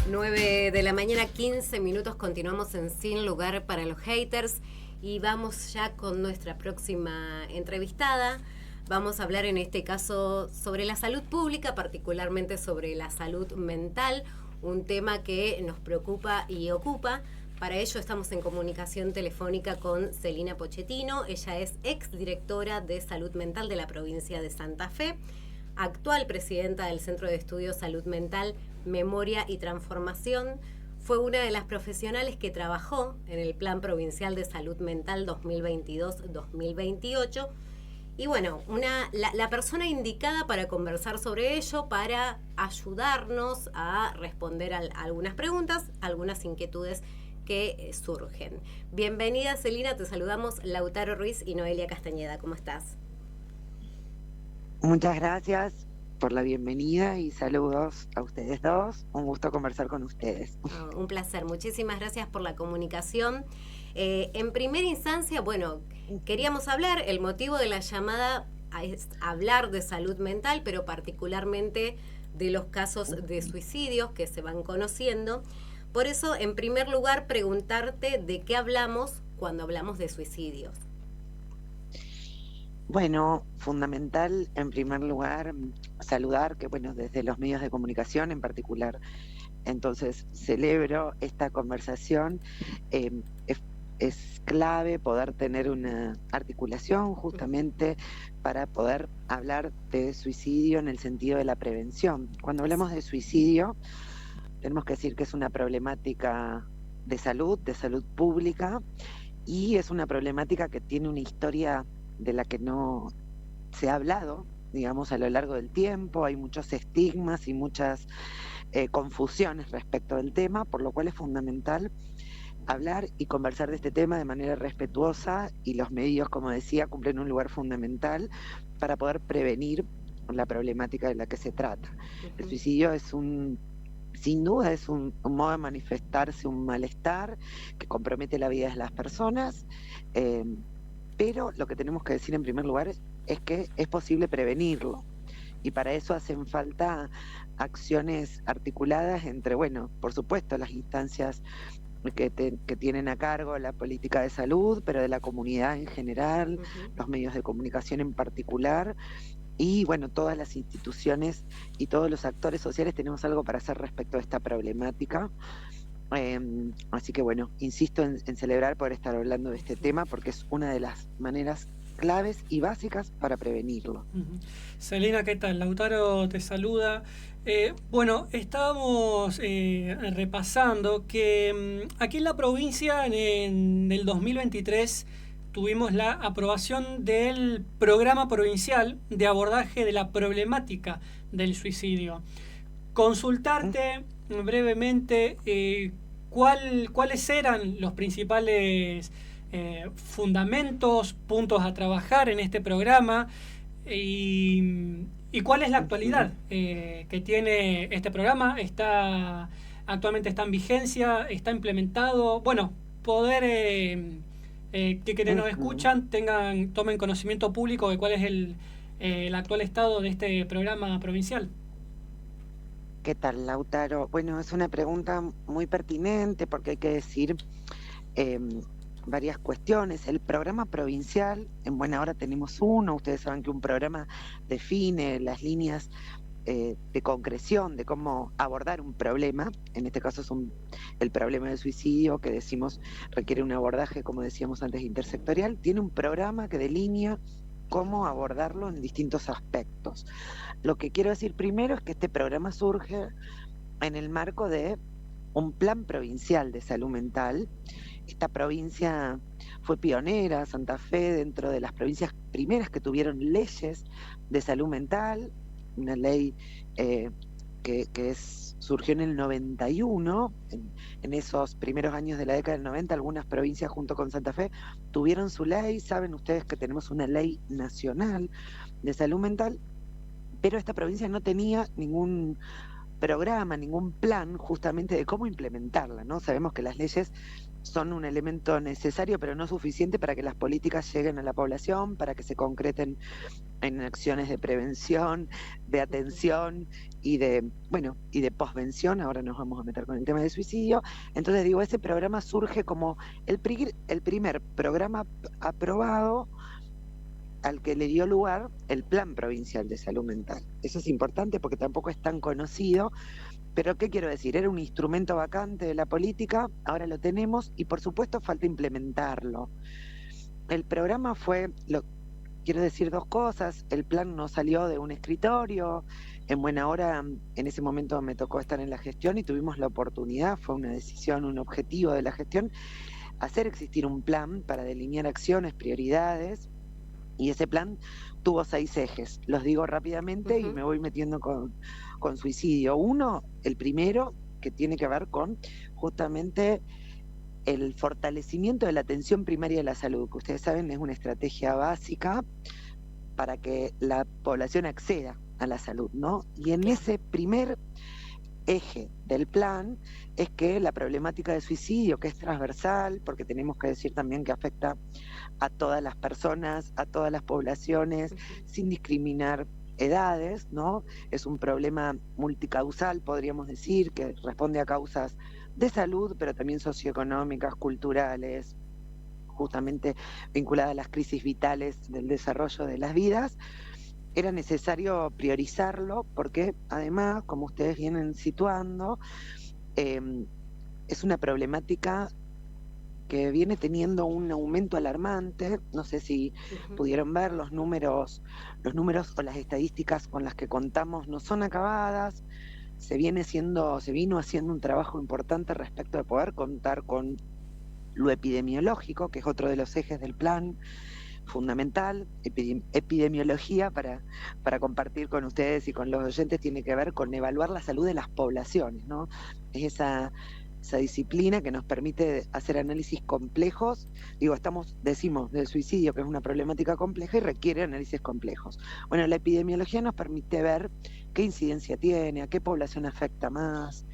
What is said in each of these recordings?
9 de la mañana, 15 minutos, continuamos en Sin Lugar para los Haters y vamos ya con nuestra próxima entrevistada. Vamos a hablar en este caso sobre la salud pública, particularmente sobre la salud mental, un tema que nos preocupa y ocupa. Para ello estamos en comunicación telefónica con Celina Pochettino. Ella es exdirectora de Salud Mental de la provincia de Santa Fe, actual presidenta del Centro de Estudios Salud Mental, Memoria y Transformación. Fue una de las profesionales que trabajó en el Plan Provincial de Salud Mental 2022-2028. Y bueno, la persona indicada para conversar sobre ello, para ayudarnos a responder a algunas preguntas, algunas inquietudes que surgen. Bienvenida, Celina, te saludamos Lautaro Ruiz y Noelia Castañeda. ¿Cómo estás? Muchas gracias por la bienvenida y saludos a ustedes dos. Un gusto conversar con ustedes. Un placer. Muchísimas gracias por la comunicación. En primera instancia, bueno, queríamos hablar, el motivo de la llamada es hablar de salud mental, pero particularmente de los casos de suicidios que se van conociendo. Por eso, en primer lugar, preguntarte de qué hablamos cuando hablamos de suicidios. Bueno, fundamental en primer lugar saludar que, bueno, desde los medios de comunicación en particular, entonces celebro esta conversación. eh, es, es clave poder tener una articulación justamente para poder hablar de suicidio en el sentido de la prevención. Cuando hablamos de suicidio, tenemos que decir que es una problemática de salud pública, y es una problemática que tiene una historia de la que no se ha hablado, digamos, a lo largo del tiempo. Hay muchos estigmas y muchas confusiones respecto del tema, por lo cual es fundamental hablar y conversar de este tema de manera respetuosa, y los medios, como decía, cumplen un lugar fundamental para poder prevenir la problemática de la que se trata. El suicidio es sin duda es un modo de manifestarse un malestar que compromete la vida de las personas, pero lo que tenemos que decir en primer lugar es que es posible prevenirlo, y para eso hacen falta acciones articuladas entre, bueno, por supuesto, las instancias que tienen a cargo la política de salud, pero de la comunidad en general, los medios de comunicación en particular, y bueno, todas las instituciones y todos los actores sociales tenemos algo para hacer respecto a esta problemática. Así que bueno, insisto en celebrar poder estar hablando de este tema, porque es una de las maneras claves y básicas para prevenirlo. Celina, ¿qué tal? Lautaro te saluda. Bueno, estábamos repasando que aquí en la provincia en el 2023 tuvimos la aprobación del Programa Provincial de Abordaje de la Problemática del Suicidio. Consultarte brevemente cuáles eran los principales fundamentos, puntos a trabajar en este programa, y cuál es la actualidad que tiene este programa. Actualmente está en vigencia, está implementado. Bueno, poder que nos escuchan tomen conocimiento público de cuál es el actual estado de este programa provincial. ¿Qué tal, Lautaro? Bueno, es una pregunta muy pertinente, porque hay que decir varias cuestiones. El programa provincial, en buena hora tenemos uno. Ustedes saben que un programa define las líneas de concreción de cómo abordar un problema. En este caso es el problema del suicidio, que decimos requiere un abordaje, como decíamos antes, intersectorial. Tiene un programa que delinea cómo abordarlo en distintos aspectos. Lo que quiero decir primero es que este programa surge en el marco de un plan provincial de salud mental. Esta provincia fue pionera, Santa Fe, dentro de las provincias primeras que tuvieron leyes de salud mental, una ley que surgió en el 91. En esos primeros años de la década del 90, algunas provincias junto con Santa Fe tuvieron su ley. Saben ustedes que tenemos una ley nacional de salud mental, pero esta provincia no tenía ningún programa, ningún plan justamente de cómo implementarla, ¿no? Sabemos que las leyes son un elemento necesario, pero no suficiente para que las políticas lleguen a la población, para que se concreten en acciones de prevención, de atención y de posvención. Ahora nos vamos a meter con el tema de suicidio. Entonces digo, ese programa surge como el primer programa aprobado al que le dio lugar el Plan Provincial de Salud Mental. Eso es importante porque tampoco es tan conocido, pero ¿qué quiero decir? Era un instrumento vacante de la política, ahora lo tenemos y por supuesto falta implementarlo. El programa quiero decir dos cosas: el plan no salió de un escritorio, en buena hora, en ese momento me tocó estar en la gestión y tuvimos la oportunidad, fue una decisión, un objetivo de la gestión, hacer existir un plan para delinear acciones, prioridades, y ese plan tuvo 6 ejes. Los digo rápidamente y me voy metiendo con suicidio. Uno, el primero, que tiene que ver con justamente el fortalecimiento de la atención primaria de la salud, que ustedes saben es una estrategia básica para que la población acceda a la salud, ¿no? Y en ese primer eje del plan es que la problemática de suicidio, que es transversal, porque tenemos que decir también que afecta a todas las personas, a todas las poblaciones, sin discriminar edades, ¿no? Es un problema multicausal, podríamos decir, que responde a causas de salud, pero también socioeconómicas, culturales, justamente vinculadas a las crisis vitales del desarrollo de las vidas. Era necesario priorizarlo porque además, como ustedes vienen situando, es una problemática que viene teniendo un aumento alarmante. No sé si pudieron ver los números o las estadísticas con las que contamos no son acabadas. Se vino haciendo un trabajo importante respecto de poder contar con lo epidemiológico, que es otro de los ejes del plan fundamental. Epidemiología, para compartir con ustedes y con los oyentes, tiene que ver con evaluar la salud de las poblaciones, ¿no? Es esa disciplina que nos permite hacer análisis complejos. Decimos del suicidio que es una problemática compleja y requiere análisis complejos. Bueno, la epidemiología nos permite ver qué incidencia tiene, a qué población afecta más,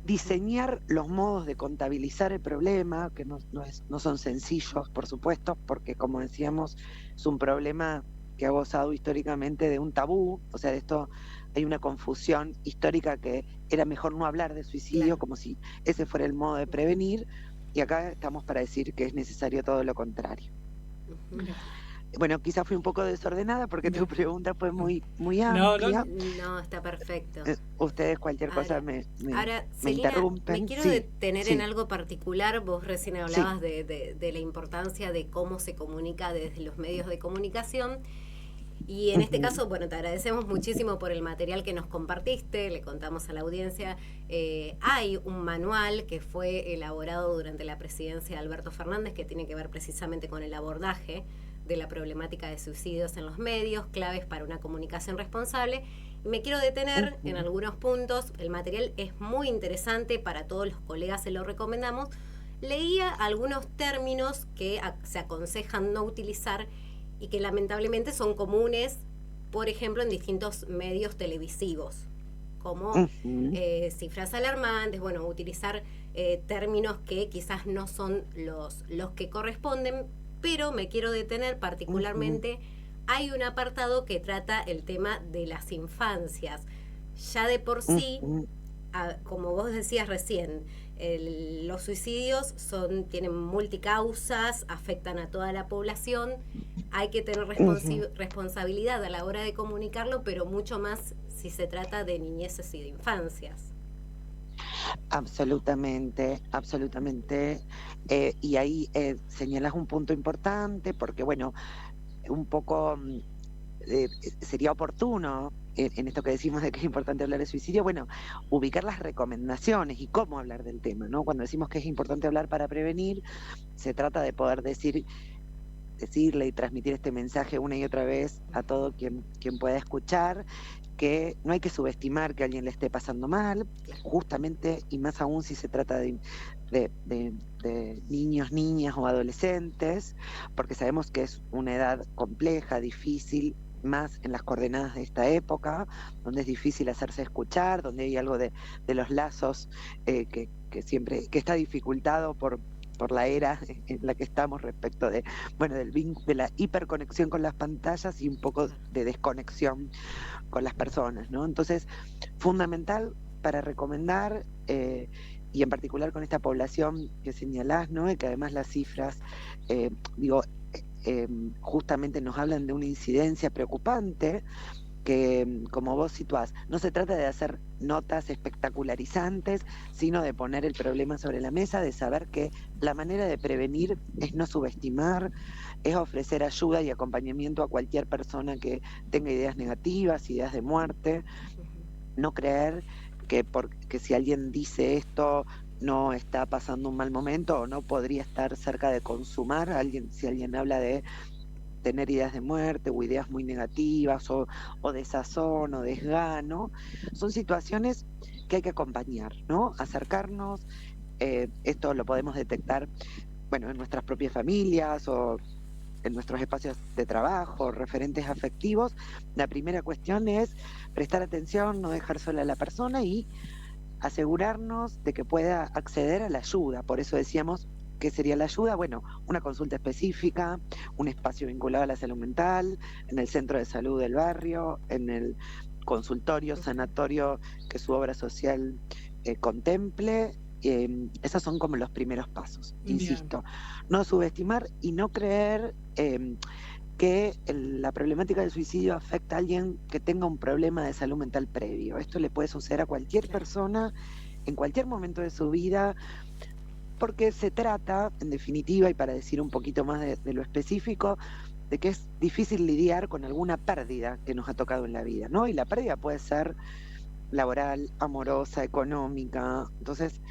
diseñar los modos de contabilizar el problema, que no son sencillos, por supuesto, porque como decíamos, es un problema que ha gozado históricamente de un tabú. O sea, de esto hay una confusión histórica, que era mejor no hablar de suicidio, claro, como si ese fuera el modo de prevenir, y acá estamos para decir que es necesario todo lo contrario. Bueno, quizás fui un poco desordenada porque tu pregunta fue muy amplia. No, está perfecto. Ustedes cualquier cosa me Celina, interrumpen. Me quiero detener en algo particular. Vos recién hablabas de la importancia de cómo se comunica desde los medios de comunicación. Y en este caso, bueno, te agradecemos muchísimo por el material que nos compartiste, le contamos a la audiencia. Hay un manual que fue elaborado durante la presidencia de Alberto Fernández, que tiene que ver precisamente con el abordaje de la problemática de suicidios en los medios, claves para una comunicación responsable. Y me quiero detener en algunos puntos. El material es muy interesante, para todos los colegas se lo recomendamos. Leía algunos términos que se aconsejan no utilizar y que lamentablemente son comunes, por ejemplo, en distintos medios televisivos, como cifras alarmantes, bueno, utilizar términos que quizás no son los que corresponden, pero me quiero detener particularmente, hay un apartado que trata el tema de las infancias. Ya de por sí, como vos decías recién, los suicidios tienen multicausas, afectan a toda la población, hay que tener responsabilidad a la hora de comunicarlo, pero mucho más si se trata de niñeces y de infancias. Absolutamente. Y ahí señalas un punto importante, porque bueno, un poco sería oportuno en esto que decimos de que es importante hablar de suicidio, bueno, ubicar las recomendaciones y cómo hablar del tema, ¿no? Cuando decimos que es importante hablar para prevenir, se trata de poder decirle y transmitir este mensaje una y otra vez a todo quien pueda escuchar, que no hay que subestimar que a alguien le esté pasando mal, justamente, y más aún si se trata de niños, niñas o adolescentes, porque sabemos que es una edad compleja, difícil, más en las coordenadas de esta época, donde es difícil hacerse escuchar, donde hay algo de los lazos que siempre está dificultado por por la era en la que estamos respecto de, bueno, de la hiperconexión con las pantallas y un poco de desconexión con las personas, ¿no? Entonces, fundamental para recomendar, y en particular con esta población que señalás, ¿no? Y que además las cifras, justamente nos hablan de una incidencia preocupante, que, como vos situás, no se trata de hacer notas espectacularizantes, sino de poner el problema sobre la mesa, de saber que la manera de prevenir es no subestimar, es ofrecer ayuda y acompañamiento a cualquier persona que tenga ideas negativas, ideas de muerte, no creer que si alguien dice esto no está pasando un mal momento o no podría estar cerca de consumar. Si alguien habla de tener ideas de muerte o ideas muy negativas o desazón o desgano, son situaciones que hay que acompañar, ¿no? Acercarnos, esto lo podemos detectar, bueno, en nuestras propias familias o en nuestros espacios de trabajo, referentes afectivos. La primera cuestión es prestar atención, no dejar sola a la persona y asegurarnos de que pueda acceder a la ayuda. Por eso decíamos, ¿qué sería la ayuda? Bueno, una consulta específica, un espacio vinculado a la salud mental, en el centro de salud del barrio, en el consultorio, sanatorio que su obra social contemple. Esos son como los primeros pasos, insisto. No subestimar y no creer que la problemática del suicidio afecta a alguien que tenga un problema de salud mental previo. Esto le puede suceder a cualquier persona en cualquier momento de su vida, porque se trata, en definitiva, y para decir un poquito más de lo específico, de que es difícil lidiar con alguna pérdida que nos ha tocado en la vida, ¿no? Y la pérdida puede ser laboral, amorosa, económica. Entonces,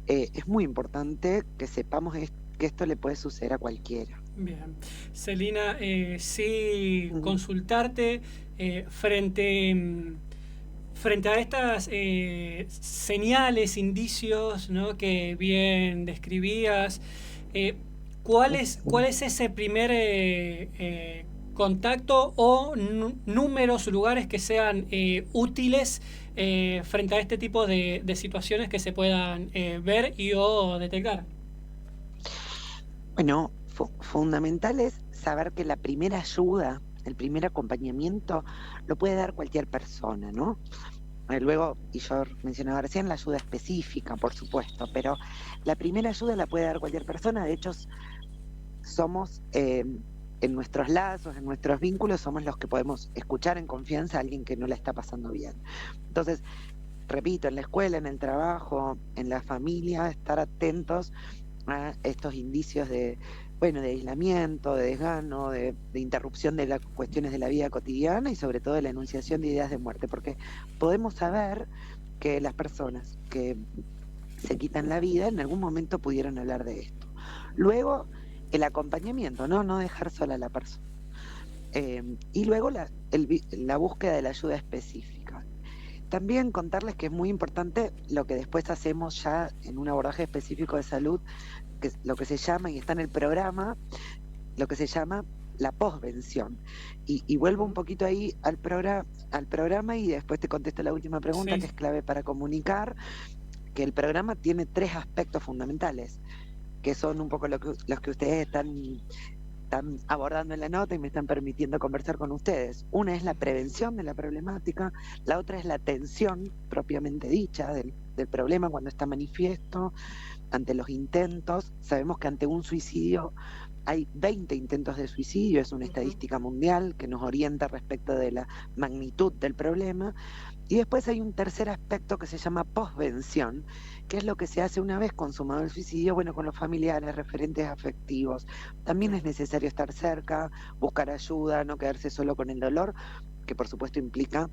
es muy importante que sepamos que esto le puede suceder a cualquiera. Bien. Celina, sí, consultarte frente a estas señales, indicios, ¿no?, que bien describías, ¿cuál es ese primer contacto o números, lugares que sean útiles frente a este tipo de situaciones que se puedan ver y o detectar? Bueno, fundamental es saber que la primera ayuda, el primer acompañamiento, lo puede dar cualquier persona, ¿no? Luego, y yo mencionaba recién, la ayuda específica, por supuesto, pero la primera ayuda la puede dar cualquier persona. De hecho, somos, en nuestros lazos, en nuestros vínculos, somos los que podemos escuchar en confianza a alguien que no la está pasando bien. Entonces, repito, en la escuela, en el trabajo, en la familia, estar atentos a estos indicios de aislamiento, de desgano, de interrupción de las cuestiones de la vida cotidiana y sobre todo de la enunciación de ideas de muerte, porque podemos saber que las personas que se quitan la vida en algún momento pudieron hablar de esto. Luego, el acompañamiento, no dejar sola a la persona. Y luego la búsqueda de la ayuda específica. También contarles que es muy importante lo que después hacemos ya en un abordaje específico de salud, que es lo que se llama, y está en el programa, lo que se llama la posvención. Y vuelvo un poquito ahí al programa y después te contesto la última pregunta, sí, que es clave para comunicar, que el programa tiene 3 aspectos fundamentales, que son un poco los que ustedes están abordando en la nota y me están permitiendo conversar con ustedes. Una es la prevención de la problemática, la otra es la atención propiamente dicha del problema cuando está manifiesto, ante los intentos. Sabemos que ante un suicidio hay 20 intentos de suicidio, es una estadística mundial que nos orienta respecto de la magnitud del problema. Y después hay un tercer aspecto que se llama posvención, que es lo que se hace una vez consumado el suicidio, con los familiares, referentes afectivos. También es necesario estar cerca, buscar ayuda, no quedarse solo con el dolor, que por supuesto implica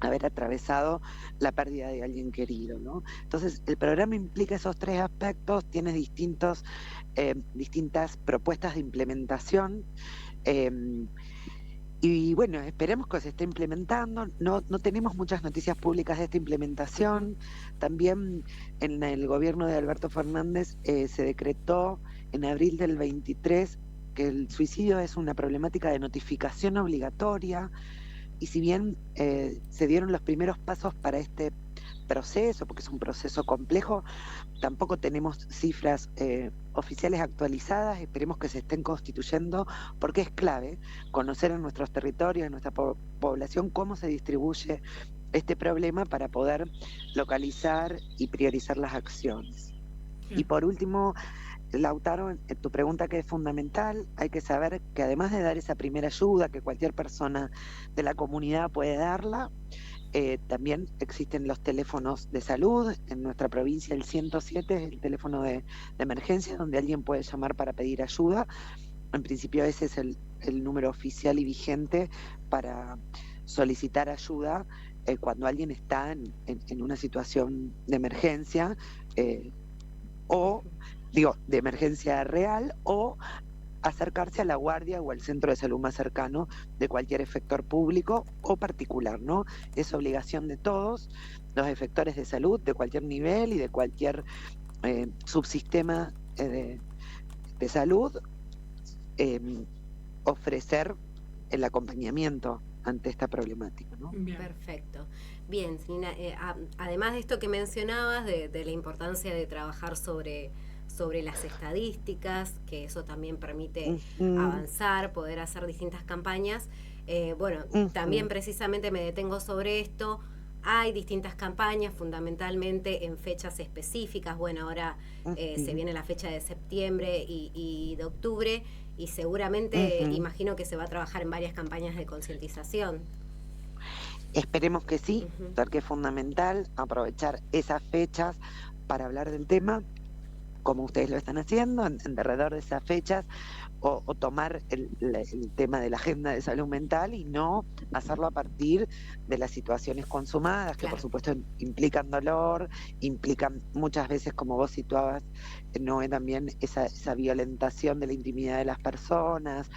haber atravesado la pérdida de alguien querido, ¿no? Entonces, el programa implica esos 3 aspectos, tiene distintas propuestas de implementación, y esperemos que se esté implementando. No tenemos muchas noticias públicas de esta implementación. También en el gobierno de Alberto Fernández se decretó en abril del 23 que el suicidio es una problemática de notificación obligatoria. y si bien se dieron los primeros pasos para este proceso, porque es un proceso complejo, tampoco tenemos cifras oficiales actualizadas, esperemos que se estén constituyendo, porque es clave conocer en nuestros territorios, en nuestra población, cómo se distribuye este problema para poder localizar y priorizar las acciones. Y por último, Lautaro, tu pregunta, que es fundamental, hay que saber que además de dar esa primera ayuda que cualquier persona de la comunidad puede darla, también existen los teléfonos de salud. En nuestra provincia el 107 es el teléfono de emergencia donde alguien puede llamar para pedir ayuda. En principio ese es el número oficial y vigente para solicitar ayuda cuando alguien está en una situación de emergencia, de emergencia real, o acercarse a la guardia o al centro de salud más cercano de cualquier efector público o particular, ¿no? Es obligación de todos los efectores de salud de cualquier nivel y de cualquier subsistema de salud ofrecer el acompañamiento ante esta problemática, ¿no? Bien. Perfecto. Bien, Celina, además de esto que mencionabas, de la importancia de trabajar sobre las estadísticas, que eso también permite avanzar, poder hacer distintas campañas. También precisamente me detengo sobre esto. Hay distintas campañas, fundamentalmente en fechas específicas. Bueno, ahora se viene la fecha de septiembre y de octubre, y seguramente imagino que se va a trabajar en varias campañas de concientización. Esperemos que sí, porque es fundamental aprovechar esas fechas para hablar del tema, como ustedes lo están haciendo, en derredor de esas fechas, o tomar el tema de la agenda de salud mental y no hacerlo a partir de las situaciones consumadas, que por supuesto implican dolor, implican muchas veces, como vos situabas, Noé, también esa violentación de la intimidad de las personas,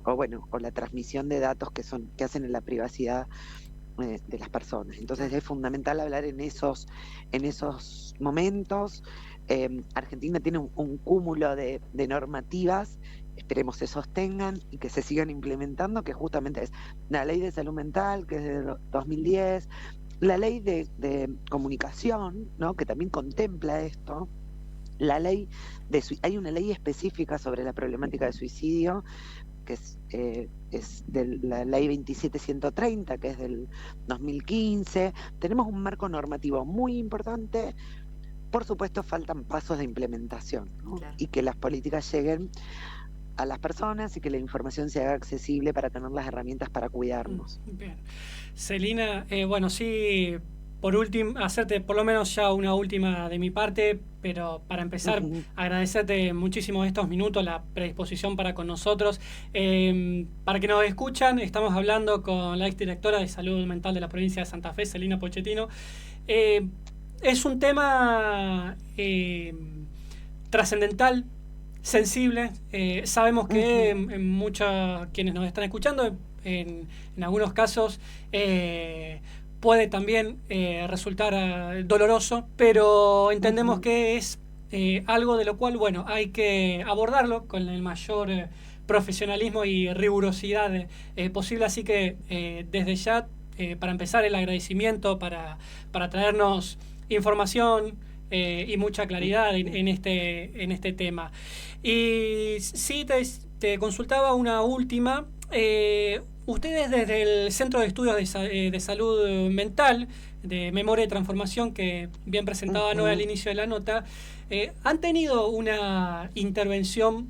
o la transmisión de datos que hacen en la privacidad de las personas. Entonces es fundamental hablar en esos momentos. Argentina tiene un cúmulo de normativas, esperemos se sostengan y que se sigan implementando, que justamente es la ley de salud mental, que es de 2010, la ley de comunicación, ¿no?, que también contempla esto, la ley hay una ley específica sobre la problemática de suicidio, que es de la ley 27130, que es del 2015. Tenemos un marco normativo muy importante. Por supuesto, faltan pasos de implementación, ¿no? Y que las políticas lleguen a las personas y que la información se haga accesible para tener las herramientas para cuidarnos. Bien. Celina, sí, por último, hacerte por lo menos ya una última de mi parte, pero para empezar, agradecerte muchísimo estos minutos, la predisposición para con nosotros. Para que nos escuchan, estamos hablando con la exdirectora de Salud Mental de la provincia de Santa Fe, Celina Pochettino. Es un tema trascendental, sensible. Sabemos que en muchos quienes nos están escuchando, en algunos casos, puede también resultar doloroso, pero entendemos que es algo de lo cual, hay que abordarlo con el mayor profesionalismo y rigurosidad posible. Así que desde ya, para empezar, el agradecimiento para traernos información y mucha claridad en este tema. Y sí, te consultaba una última. Ustedes desde el Centro de Estudios de Salud Mental, de Memoria y Transformación, que bien presentaba Noé al inicio de la nota, han tenido una intervención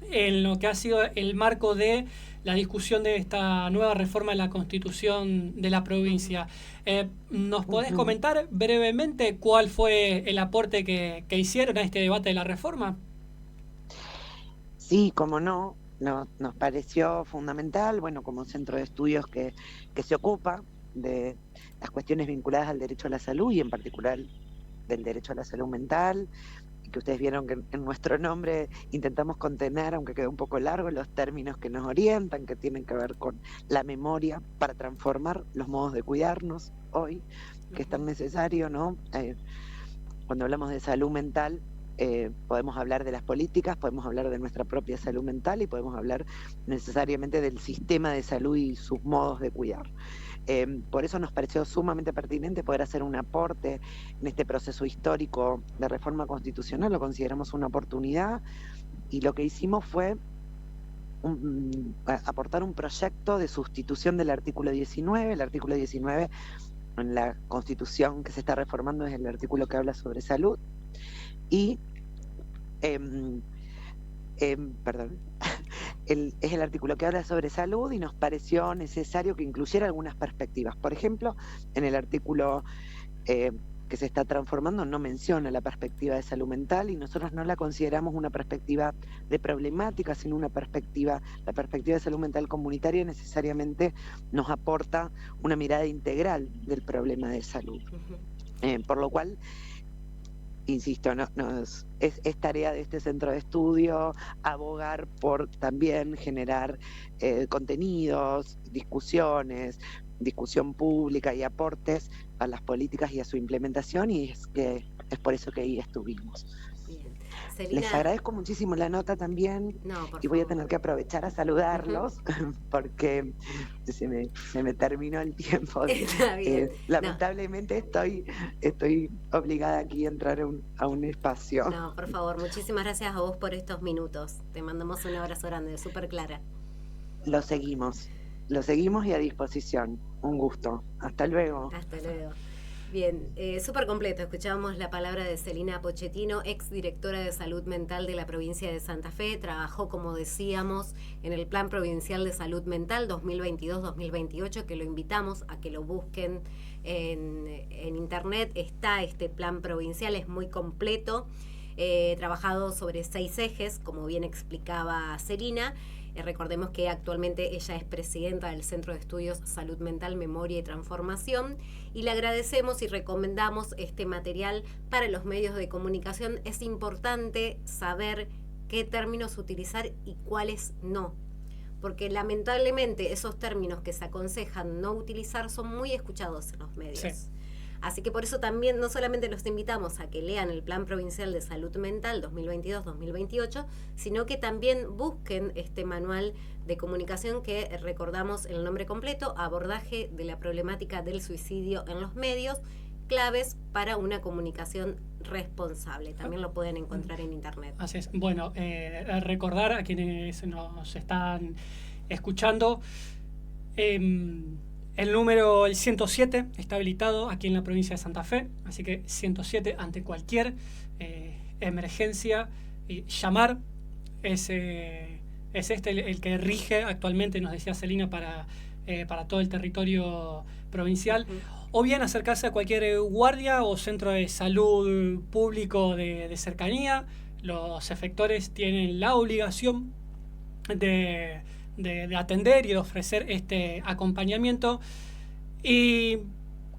en lo que ha sido el marco de la discusión de esta nueva reforma de la Constitución de la provincia. ¿Nos podés comentar brevemente cuál fue el aporte que hicieron a este debate de la reforma? Sí, cómo no. Nos pareció fundamental, como centro de estudios que se ocupa de las cuestiones vinculadas al derecho a la salud y en particular del derecho a la salud mental, y que ustedes vieron que en nuestro nombre intentamos contener, aunque quedó un poco largo, los términos que nos orientan, que tienen que ver con la memoria para transformar los modos de cuidarnos hoy, que es tan necesario, ¿no? Cuando hablamos de salud mental, podemos hablar de las políticas, podemos hablar de nuestra propia salud mental y podemos hablar necesariamente del sistema de salud y sus modos de cuidar. Por eso nos pareció sumamente pertinente poder hacer un aporte en este proceso histórico de reforma constitucional, lo consideramos una oportunidad y lo que hicimos fue aportar un proyecto de sustitución del artículo 19. El artículo 19 en la Constitución que se está reformando es el artículo que habla sobre salud y perdón, es el artículo que habla sobre salud y nos pareció necesario que incluyera algunas perspectivas. Por ejemplo, en el artículo que se está transformando no menciona la perspectiva de salud mental y nosotros no la consideramos una perspectiva de problemática, sino la perspectiva de salud mental comunitaria necesariamente nos aporta una mirada integral del problema de salud. Por lo cual, insisto, es tarea de este centro de estudio abogar por también generar contenidos, discusión pública y aportes a las políticas y a su implementación, y es por eso que ahí estuvimos. Bien. Celina, les agradezco muchísimo la nota también y voy a tener que aprovechar a saludarlos porque se me terminó el tiempo. Está bien. Lamentablemente estoy obligada aquí a entrar a un espacio. No, por favor, muchísimas gracias a vos por estos minutos. Te mandamos un abrazo grande, súper clara. Lo seguimos y a disposición. Un gusto. Hasta luego. Hasta luego. Bien, súper completo. Escuchábamos la palabra de Celina Pochettino, exdirectora de Salud Mental de la provincia de Santa Fe. Trabajó, como decíamos, en el Plan Provincial de Salud Mental 2022-2028, que lo invitamos a que lo busquen en internet. Está este plan provincial, es muy completo, trabajado sobre 6 ejes, como bien explicaba Celina. Recordemos que actualmente ella es presidenta del Centro de Estudios Salud Mental, Memoria y Transformación, y le agradecemos y recomendamos este material para los medios de comunicación. Es importante saber qué términos utilizar y cuáles no, porque lamentablemente esos términos que se aconsejan no utilizar son muy escuchados en los medios. Sí. Así que por eso también no solamente los invitamos a que lean el Plan Provincial de Salud Mental 2022-2028, sino que también busquen este manual de comunicación que recordamos el nombre completo, Abordaje de la problemática del suicidio en los medios, claves para una comunicación responsable. También lo pueden encontrar en internet. Así es. Bueno, recordar a quienes nos están escuchando, el número 107 está habilitado aquí en la provincia de Santa Fe, así que 107 ante cualquier emergencia y llamar es el que rige actualmente, nos decía Celina, para todo el territorio provincial, o bien acercarse a cualquier guardia o centro de salud público de cercanía. Los efectores tienen la obligación de atender y de ofrecer este acompañamiento, y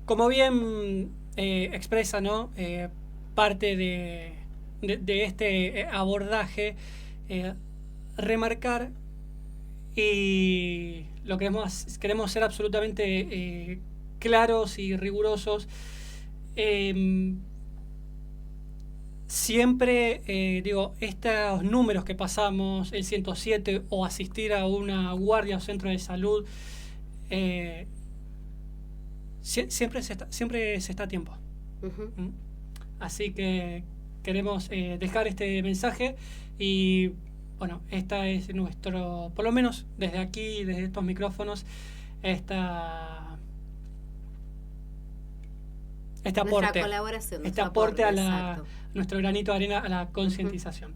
como bien expresa, ¿no? Parte de este abordaje, remarcar, y lo queremos ser absolutamente claros y rigurosos. Siempre, estos números que pasamos, el 107 o asistir a una guardia o centro de salud, siempre se está a tiempo. Así que queremos dejar este mensaje y, bueno, esta es nuestro, por lo menos desde aquí, desde estos micrófonos, este aporte, colaboración, este aporte a nuestro granito de arena a la concientización.